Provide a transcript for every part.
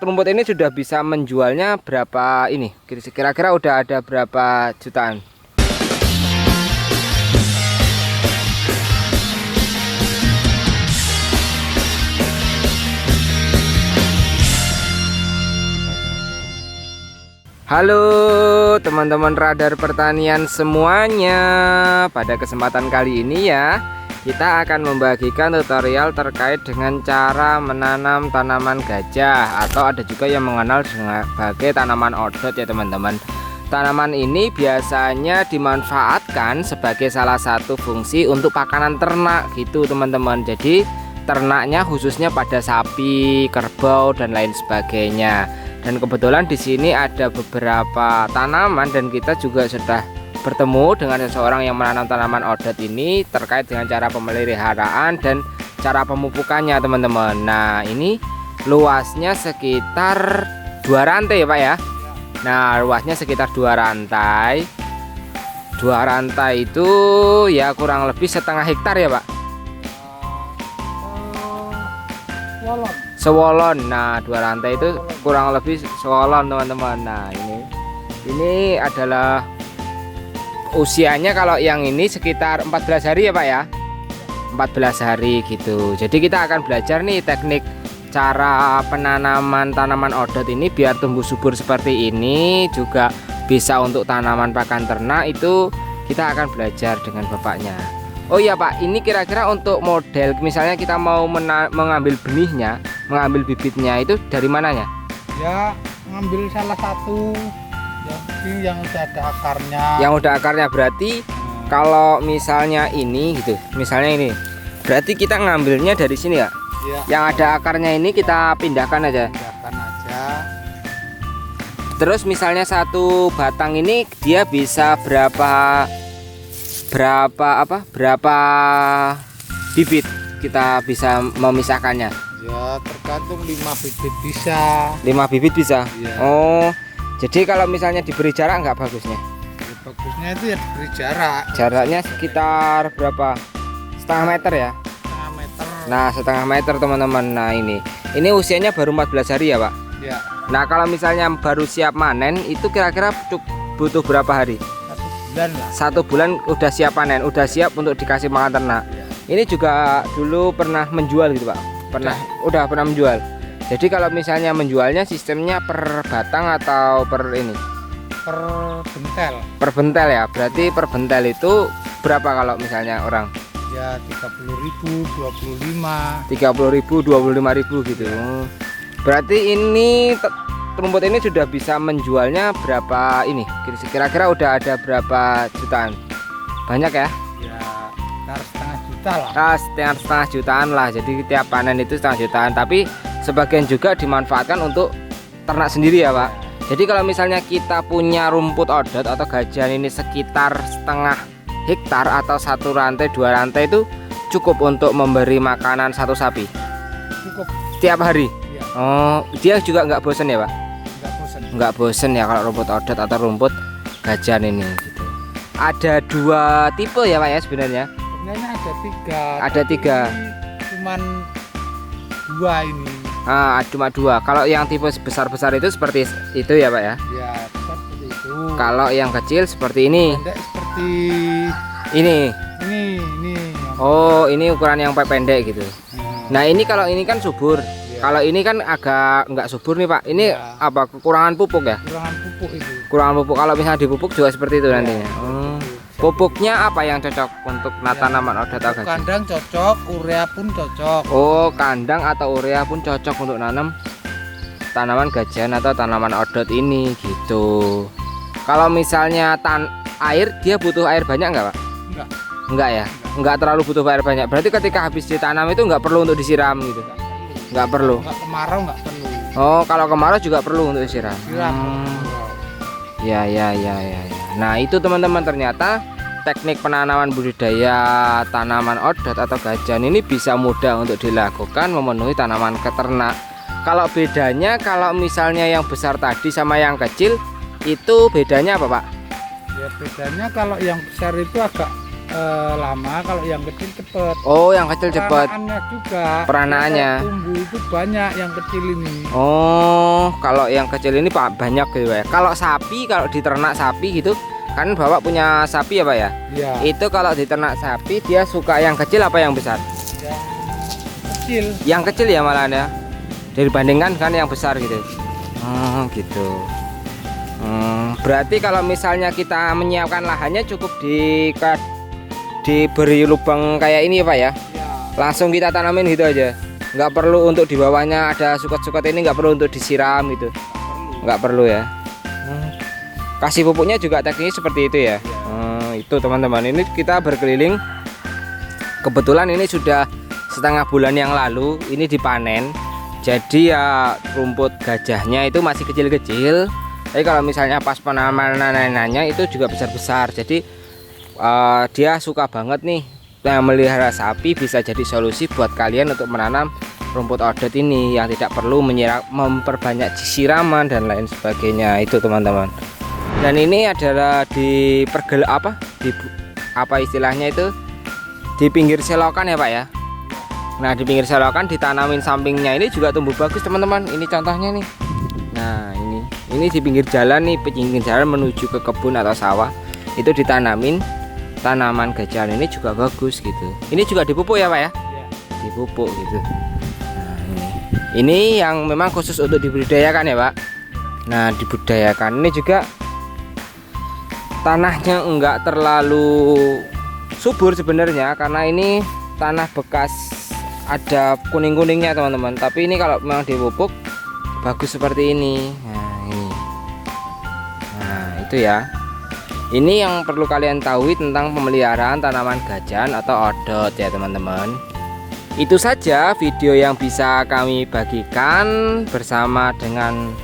rumput ini sudah bisa menjualnya berapa ini? Kira-kira udah ada berapa jutaan? Halo teman-teman radar pertanian semuanya. Pada kesempatan kali ini ya, kita akan membagikan tutorial terkait dengan cara menanam tanaman gajah, atau ada juga yang mengenal sebagai tanaman odot ya teman-teman. Tanaman ini biasanya dimanfaatkan sebagai salah satu fungsi untuk pakanan ternak gitu teman-teman. Jadi ternaknya khususnya pada sapi, kerbau dan lain sebagainya. Dan kebetulan di sini ada beberapa tanaman dan kita juga sudah bertemu dengan seseorang yang menanam tanaman odot ini terkait dengan cara pemeliharaan dan cara pemupukannya teman-teman. Nah ini luasnya sekitar 2 rantai ya Pak ya. Nah luasnya sekitar 2 rantai. 2 rantai itu ya kurang lebih setengah hektar ya Pak. Sewolon. Nah 2 rantai itu kurang lebih sewolon teman-teman. Nah ini adalah usianya, kalau yang ini sekitar 14 hari ya Pak ya, 14 hari gitu. Jadi kita akan belajar nih teknik cara penanaman tanaman odot ini biar tumbuh subur seperti ini, juga bisa untuk tanaman pakan ternak. Itu kita akan belajar dengan bapaknya. Oh iya Pak, ini kira-kira untuk model misalnya kita mau mengambil benihnya, mengambil bibitnya, itu dari mananya? Ya, ngambil salah satu yang udah ada akarnya. Yang udah akarnya berarti kalau misalnya ini gitu, misalnya ini, berarti kita ngambilnya dari sini ya? Ya. Yang ada akarnya ini kita pindahkan aja. Pindahkan aja. Terus misalnya satu batang ini dia bisa berapa bibit kita bisa memisahkannya? Ya tergantung, 5 bibit bisa. 5 bibit bisa? Ya. Oh, jadi kalau misalnya diberi jarak nggak bagusnya? Ya, bagusnya itu ya diberi jarak. Jaraknya sekitar berapa? Setengah meter ya? Setengah meter. Nah setengah meter teman-teman. Nah ini usianya baru 14 hari ya Pak? Ya. Nah kalau misalnya baru siap manen itu kira-kira butuh berapa hari? 1 bulan lah. 1 bulan udah siap panen, udah siap untuk dikasih makan ternak. Ya. Ini juga dulu pernah menjual gitu Pak? Udah pernah menjual. Jadi kalau misalnya menjualnya sistemnya per batang atau per ini? Per bentel. Per bentel ya. Berarti per bentel itu berapa kalau misalnya orang? Ya 30.000, 25. 30.000, 25.000 gitu. Ya. Berarti ini rumput ini sudah bisa menjualnya berapa ini? Kira-kira udah ada berapa jutaan? Banyak ya? Ya setengah juta lah. Nah, setengah jutaan lah. Jadi tiap panen itu setengah jutaan. Tapi sebagian juga dimanfaatkan untuk ternak sendiri ya Pak. Jadi kalau misalnya kita punya rumput odot atau gajian ini sekitar setengah hektar atau 1 rantai 2 rantai itu cukup untuk memberi makanan satu sapi? Cukup. Setiap hari? Ya. Oh, dia juga nggak bosan ya Pak? Nggak bosan. Nggak bosan ya kalau rumput odot atau rumput gajian ini gitu. Ada 2 tipe ya Pak ya sebenarnya? Sebenarnya ada 3. Ada 3. Cuman 2 ini. Ah, cuma 2. Kalau yang tipe besar-besar itu seperti itu ya Pak ya? Ya, seperti itu. Kalau yang kecil seperti ini. Pendek seperti ini. Ini. Oh, ini ukuran yang pendek gitu. Nah, ini kalau ini kan subur. Ya. Kalau ini kan agak nggak subur nih Pak. Ini ya. Apa kekurangan pupuk ya? Kekurangan pupuk itu. Kekurangan pupuk. Kalau misalnya dipupuk juga seperti itu ya. Nantinya. Pupuknya apa yang cocok untuk tanaman odot atau gajian? Kandang cocok, urea pun cocok. Oh, kandang atau urea pun cocok untuk nanam tanaman gajian atau tanaman odot ini gitu. Kalau misalnya air, dia butuh air banyak nggak Pak? Enggak ya? Enggak terlalu butuh air banyak. Berarti ketika habis ditanam itu nggak perlu untuk disiram gitu? Nggak perlu? Nggak, kemarau nggak perlu. Oh, kalau kemarau juga perlu untuk disiram? Ya. Nah itu teman-teman, ternyata teknik penanaman budidaya tanaman odot atau gajian ini bisa mudah untuk dilakukan memenuhi tanaman keternak. Kalau bedanya, kalau misalnya yang besar tadi sama yang kecil itu bedanya apa Pak? Ya bedanya kalau yang besar itu agak lama, kalau yang kecil cepet. Oh, yang kecil cepet. Peranaannya juga. Peranaannya. Tumbuh itu banyak yang kecil ini. Oh, kalau yang kecil ini Pak banyak gitu ya. Kalau sapi, kalau diternak sapi gitu, kan Bapak punya sapi ya Pak ya? Iya. Itu kalau diternak sapi dia suka yang kecil apa yang besar? Yang kecil. Yang kecil ya malah ya. Dibandingkan kan yang besar gitu. Gitu. Berarti kalau misalnya kita menyiapkan lahannya cukup diberi lubang kayak ini ya Pak ya? Ya. Langsung kita tanamin gitu aja. Nggak perlu untuk di bawahnya ada sukat-sukat ini, nggak perlu untuk disiram gitu. Nggak perlu ya. Kasih pupuknya juga tekniknya seperti itu ya. Itu teman-teman, ini kita berkeliling. Kebetulan ini sudah setengah bulan yang lalu ini dipanen. Jadi ya rumput gajahnya itu masih kecil-kecil. Tapi kalau misalnya pas penananannya itu juga besar-besar. Jadi dia suka banget nih melihara sapi, bisa jadi solusi buat kalian untuk menanam rumput odet ini yang tidak perlu memperbanyak siraman dan lain sebagainya itu teman-teman. Dan ini adalah di apa istilahnya itu di pinggir selokan ya Pak ya. Nah di pinggir selokan ditanamin sampingnya ini juga tumbuh bagus teman-teman. Ini contohnya nih. Nah ini di pinggir jalan nih, pinggir jalan menuju ke kebun atau sawah itu ditanamin tanaman gajahan ini juga bagus gitu. Ini juga dipupuk ya Pak ya? Ya. Dipupuk gitu. Nah ini yang memang khusus untuk dibudidayakan ya Pak. Nah dibudidayakan ini juga tanahnya enggak terlalu subur sebenarnya karena ini tanah bekas ada kuning-kuningnya teman-teman. Tapi ini kalau memang dipupuk bagus seperti ini. Nah itu ya. Ini yang perlu kalian tahu tentang pemeliharaan tanaman gajahan atau odot ya teman-teman. Itu saja video yang bisa kami bagikan bersama dengan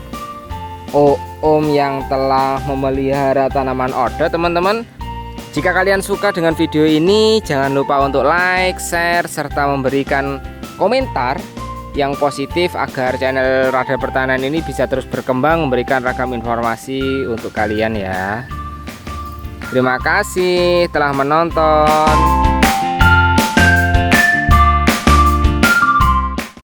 Om yang telah memelihara tanaman odot teman-teman. Jika kalian suka dengan video ini, jangan lupa untuk like, share, serta memberikan komentar yang positif agar channel Radar Pertanian ini bisa terus berkembang, memberikan ragam informasi untuk kalian ya. Terima kasih telah menonton.